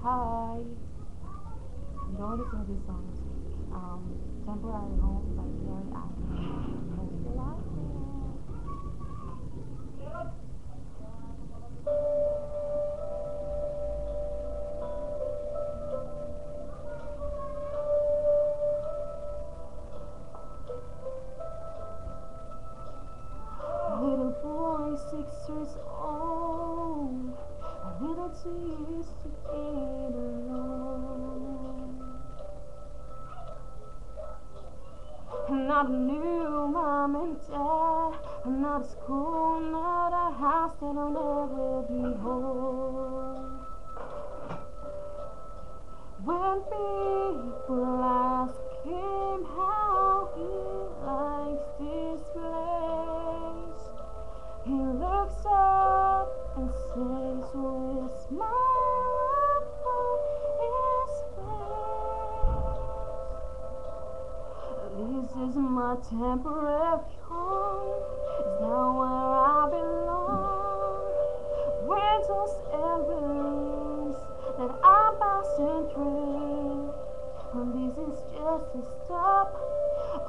Hi. Don't listen to this song. Temporary Home by Carrie Underwood. Hope you like it. Little boy, 6 years old. A little too used to being alone. Not a new mom and dad, not a school, not a house that I'll never be home. When people ask him how he likes this place, he looks up and says with a smile upon his face, this is my temporary home, it's not where I belong. Rentals and rooms that I'm passing through, and this is just a stop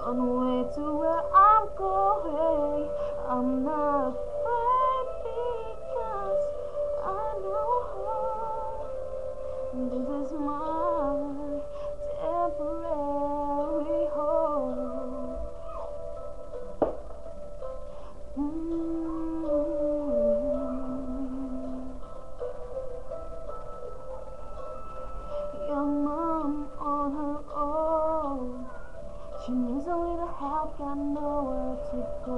on the way to where I'm going. I'm not afraid because I know this is my temporary home. Your mom on her own, she needs a little help, got nowhere to go.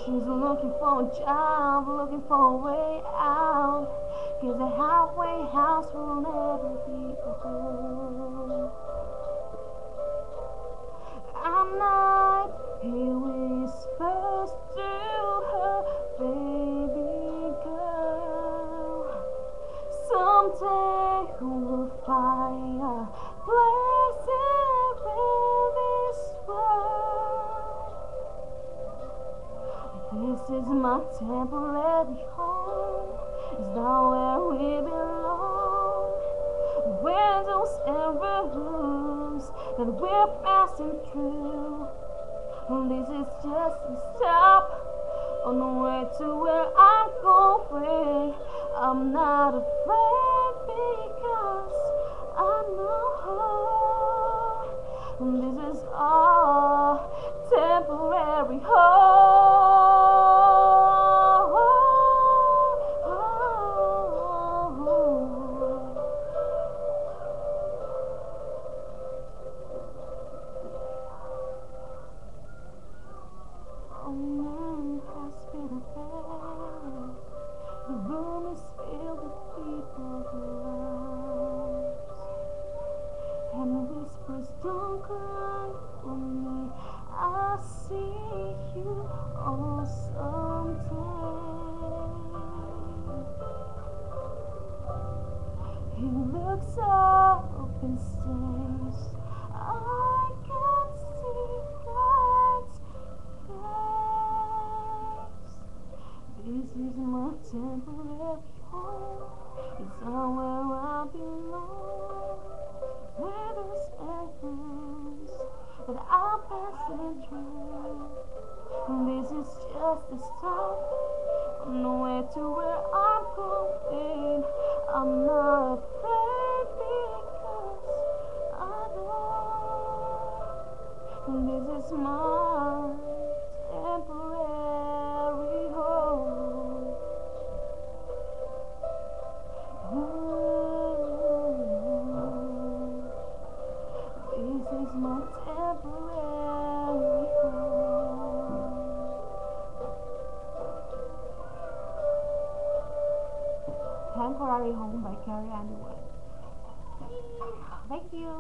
She's looking for a job, looking for a way out, 'cause a halfway house will never be a home. I'm not, he whispers to her, baby girl, someday we'll find a place in this world. This is my temporary home, it's not where we belong. Windows and rooms that we're passing through, this is just a stop on the way to where I'm going. I'm not afraid because I know this is all temporary home. Oh, man has been a the room is filled with people's lives, and whispers, don't cry for me, I'll see you all someday. He looks up and says, I can see God's face. This is my temporary home, it's not where I belong. Windows and rooms that I'm passing through, this is just a stop on the way to where I'm going. I'm not afraid because I know this is my temporary home. This is my temporary home. Temporary Home by Carrie Underwood. Thank you.